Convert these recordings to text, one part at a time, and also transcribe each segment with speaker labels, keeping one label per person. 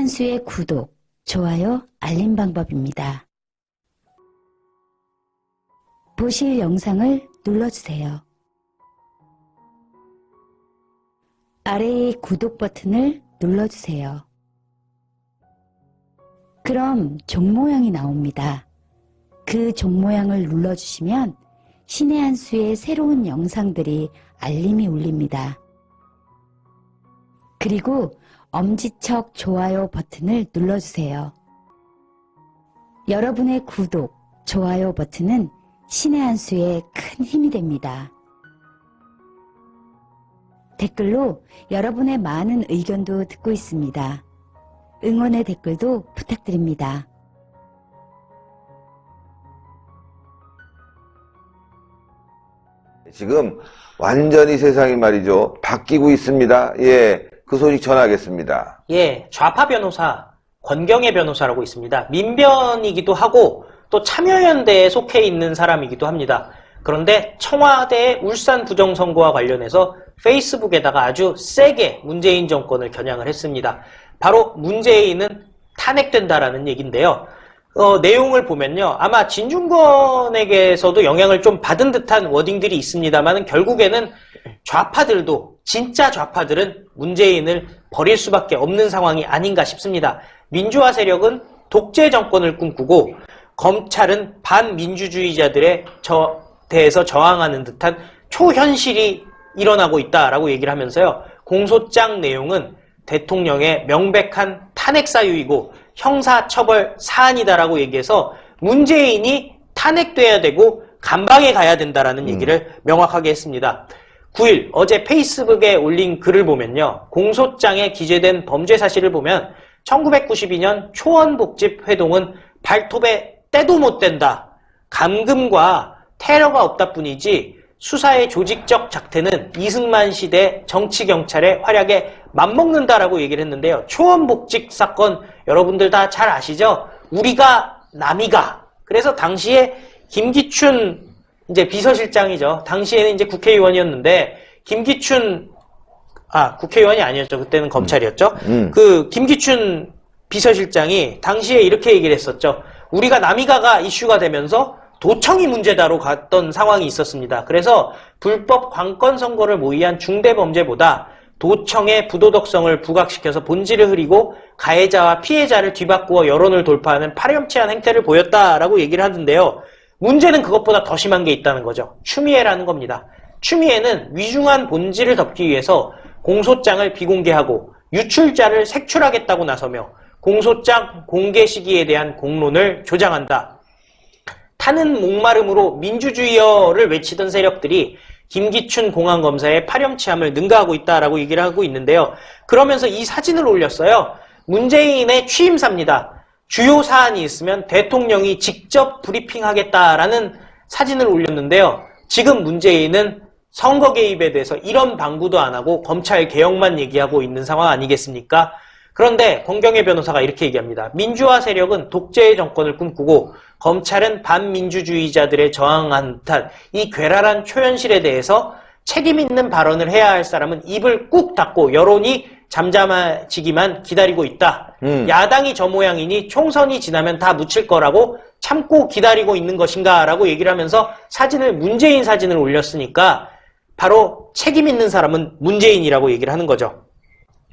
Speaker 1: 한수의 구독, 좋아요, 알림 방법입니다. 보실 영상을 눌러주세요. 아래의 구독 버튼을 눌러주세요. 그럼 종 모양이 나옵니다. 그 종 모양을 눌러주시면 신의 한수의 새로운 영상들이 알림이 울립니다. 그리고 엄지척 좋아요 버튼을 눌러주세요. 여러분의 구독, 좋아요 버튼은 신의 한수에 큰 힘이 됩니다. 댓글로 여러분의 많은 의견도 듣고 있습니다. 응원의 댓글도 부탁드립니다.
Speaker 2: 지금 완전히 세상이 말이죠. 바뀌고 있습니다. 예, 그 소식 전하겠습니다.
Speaker 3: 예, 좌파 변호사, 권경애 변호사라고 있습니다. 민변이기도 하고 또 참여연대에 속해 있는 사람이기도 합니다. 그런데 청와대 울산 부정선거와 관련해서 페이스북에다가 아주 세게 문재인 정권을 겨냥을 했습니다. 바로 문재인은 탄핵된다라는 얘기인데요. 내용을 보면요. 아마 진중권에게서도 영향을 좀 받은 듯한 워딩들이 있습니다만 결국에는 좌파들도, 진짜 좌파들은 문재인을 버릴 수밖에 없는 상황이 아닌가 싶습니다. 민주화 세력은 독재 정권을 꿈꾸고 검찰은 반민주주의자들에 대해서 저항하는 듯한 초현실이 일어나고 있다라고 얘기를 하면서요. 공소장 내용은 대통령의 명백한 탄핵 사유이고 형사처벌 사안이다라고 얘기해서 문재인이 탄핵돼야 되고 감방에 가야 된다라는 얘기를 명확하게 했습니다. 9일 어제 페이스북에 올린 글을 보면요. 공소장에 기재된 범죄 사실을 보면 1992년 초원복집 회동은 발톱에 때도 못 댄다. 감금과 테러가 없다 뿐이지 수사의 조직적 작태는 이승만 시대 정치경찰의 활약에 맞먹는다라고 얘기를 했는데요. 초원복직 사건 여러분들 다 잘 아시죠? 우리가 남이가. 그래서 당시에 김기춘 이제 비서실장이죠. 당시에는 이제 국회의원이었는데 김기춘 국회의원이 아니었죠. 그때는 검찰이었죠. 그 김기춘 비서실장이 당시에 이렇게 얘기를 했었죠. 우리가 남이가가 이슈가 되면서 도청이 문제다로 갔던 상황이 있었습니다. 그래서 불법 관권 선거를 모의한 중대범죄보다 도청의 부도덕성을 부각시켜서 본질을 흐리고 가해자와 피해자를 뒤바꾸어 여론을 돌파하는 파렴치한 행태를 보였다라고 얘기를 하던데요. 문제는 그것보다 더 심한 게 있다는 거죠. 추미애라는 겁니다. 추미애는 위중한 본질을 덮기 위해서 공소장을 비공개하고 유출자를 색출하겠다고 나서며 공소장 공개 시기에 대한 공론을 조장한다. 타는 목마름으로 민주주의어를 외치던 세력들이 김기춘 공안검사의 파렴치함을 능가하고 있다라고 얘기를 하고 있는데요. 그러면서 이 사진을 올렸어요. 문재인의 취임사입니다. 주요 사안이 있으면 대통령이 직접 브리핑하겠다라는 사진을 올렸는데요. 지금 문재인은 선거 개입에 대해서 이런 방구도 안 하고 검찰 개혁만 얘기하고 있는 상황 아니겠습니까? 그런데 권경애 변호사가 이렇게 얘기합니다. 민주화 세력은 독재의 정권을 꿈꾸고 검찰은 반민주주의자들의 저항한 듯한 이 괴랄한 초현실에 대해서 책임 있는 발언을 해야 할 사람은 입을 꾹 닫고 여론이 잠잠해지기만 기다리고 있다. 야당이 저 모양이니 총선이 지나면 다 묻힐 거라고 참고 기다리고 있는 것인가 라고 얘기를 하면서 문재인 사진을 올렸으니까 바로 책임 있는 사람은 문재인이라고 얘기를 하는 거죠.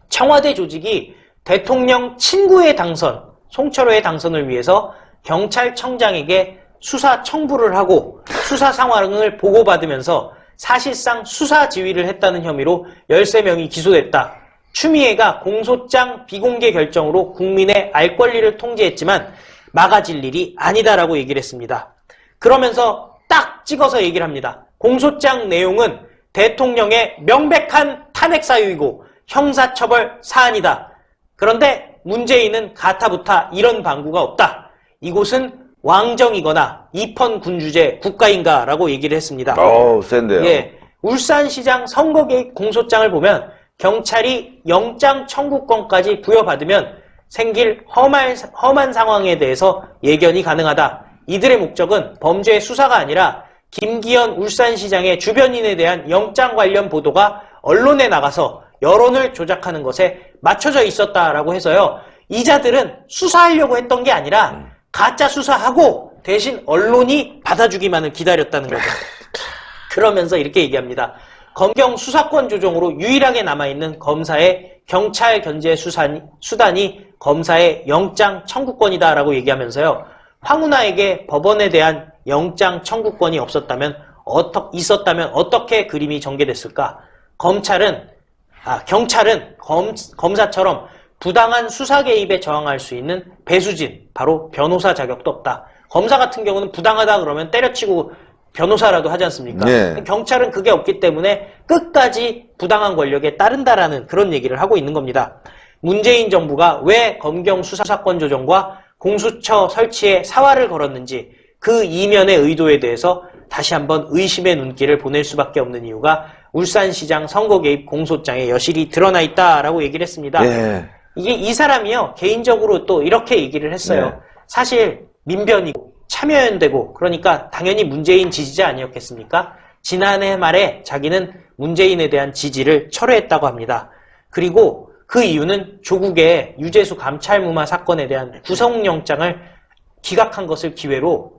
Speaker 3: 청와대 조직이 대통령 친구의 당선, 송철호의 당선을 위해서 경찰청장에게 수사 청부를 하고 수사 상황을 보고받으면서 사실상 수사 지휘를 했다는 혐의로 13명이 기소됐다. 추미애가 공소장 비공개 결정으로 국민의 알 권리를 통제했지만 막아질 일이 아니다라고 얘기를 했습니다. 그러면서 딱 찍어서 얘기를 합니다. 공소장 내용은 대통령의 명백한 탄핵 사유이고 형사처벌 사안이다. 그런데 문재인은 가타부타 이런 방구가 없다. 이곳은 왕정이거나 입헌 군주제 국가인가 라고 얘기를 했습니다.
Speaker 2: 센데요.
Speaker 3: 예, 울산시장 선거 개입 공소장을 보면 경찰이 영장 청구권까지 부여받으면 생길 험한 상황에 대해서 예견이 가능하다. 이들의 목적은 범죄 수사가 아니라 김기현 울산시장의 주변인에 대한 영장 관련 보도가 언론에 나가서 여론을 조작하는 것에 맞춰져 있었다라고 해서요. 이자들은 수사하려고 했던 게 아니라 가짜 수사하고 대신 언론이 받아주기만을 기다렸다는 거죠. 그러면서 이렇게 얘기합니다. 검경 수사권 조정으로 유일하게 남아있는 검사의 경찰 견제 수단이 검사의 영장 청구권이다라고 얘기하면서요. 황운하에게 법원에 대한 영장 청구권이 있었다면 어떻게 그림이 전개됐을까? 경찰은 검사처럼 부당한 수사 개입에 저항할 수 있는 배수진, 바로 변호사 자격도 없다. 검사 같은 경우는 부당하다 그러면 때려치고 변호사라도 하지 않습니까?
Speaker 2: 네.
Speaker 3: 경찰은 그게 없기 때문에 끝까지 부당한 권력에 따른다라는 그런 얘기를 하고 있는 겁니다. 문재인 정부가 왜 검경 수사권 조정과 공수처 설치에 사활을 걸었는지 그 이면의 의도에 대해서 다시 한번 의심의 눈길을 보낼 수밖에 없는 이유가 울산시장 선거 개입 공소장에 여실히 드러나 있다라고 얘기를 했습니다.
Speaker 2: 네.
Speaker 3: 이 사람이요, 개인적으로 또 이렇게 얘기를 했어요.
Speaker 2: 네.
Speaker 3: 사실 민변이고 참여연대고 그러니까 당연히 문재인 지지자 아니었겠습니까? 지난해 말에 자기는 문재인에 대한 지지를 철회했다고 합니다. 그리고 그 이유는 조국의 유재수 감찰무마 사건에 대한 구속영장을 기각한 것을 기회로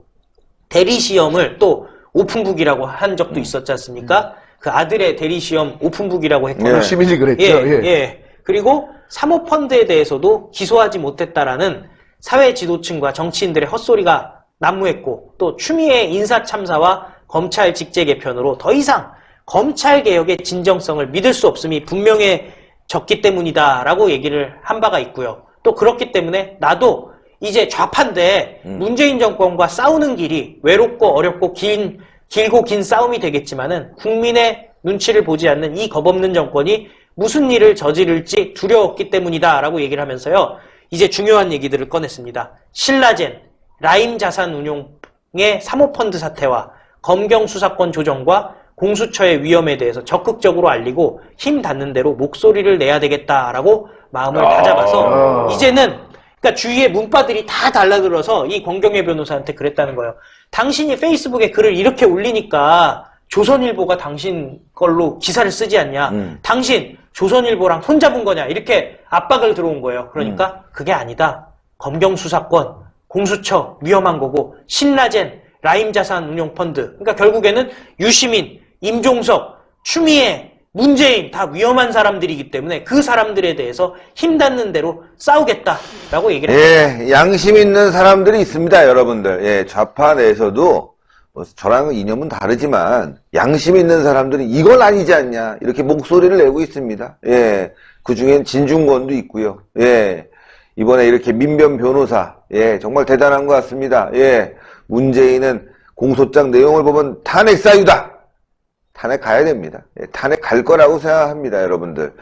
Speaker 3: 대리시험을 또 오픈북이라고 한 적도 있었지 않습니까? 그 아들의 대리시험 오픈북이라고 했거든요.
Speaker 2: 네.
Speaker 4: 시민이 그랬죠.
Speaker 3: 예. 그리고 사모펀드에 대해서도 기소하지 못했다라는 사회 지도층과 정치인들의 헛소리가 난무했고 또 추미애 인사참사와 검찰 직제 개편으로 더 이상 검찰개혁의 진정성을 믿을 수 없음이 분명해졌기 때문이다라고 얘기를 한 바가 있고요. 또 그렇기 때문에 나도 이제 좌파인데 문재인 정권과 싸우는 길이 외롭고 어렵고 길고 긴 싸움이 되겠지만은 국민의 눈치를 보지 않는 이 겁없는 정권이 무슨 일을 저지를지 두려웠기 때문이다라고 얘기를 하면서요. 이제 중요한 얘기들을 꺼냈습니다. 신라젠, 라임 자산운용의 사모펀드 사태와 검경 수사권 조정과 공수처의 위험에 대해서 적극적으로 알리고 힘 닿는 대로 목소리를 내야 되겠다라고 마음을 다잡아서 이제는 그러니까 주위에 문바들이 다 달라들어서 이 권경애 변호사한테 그랬다는 거예요. 당신이 페이스북에 글을 이렇게 올리니까 조선일보가 당신 걸로 기사를 쓰지 않냐. 당신 조선일보랑 손잡은 거냐. 이렇게 압박을 들어온 거예요. 그러니까 그게 아니다. 검경 수사권, 공수처 위험한 거고 신라젠, 라임자산운용펀드. 그러니까 결국에는 유시민, 임종석, 추미애, 문재인 다 위험한 사람들이기 때문에 그 사람들에 대해서 힘 닿는 대로 싸우겠다라고 얘기를 했습니다.
Speaker 2: 예, 양심 있는 사람들이 있습니다, 여러분들. 예, 좌파 내에서도 뭐 저랑 이념은 다르지만 양심 있는 사람들이 이건 아니지 않냐 이렇게 목소리를 내고 있습니다. 예, 그 중엔 진중권도 있고요. 예, 이번에 이렇게 민변 변호사, 예, 정말 대단한 것 같습니다. 예, 문재인은 공소장 내용을 보면 탄핵 사유다. 탄핵 가야 됩니다. 예, 탄핵 갈 거라고 생각합니다, 여러분들.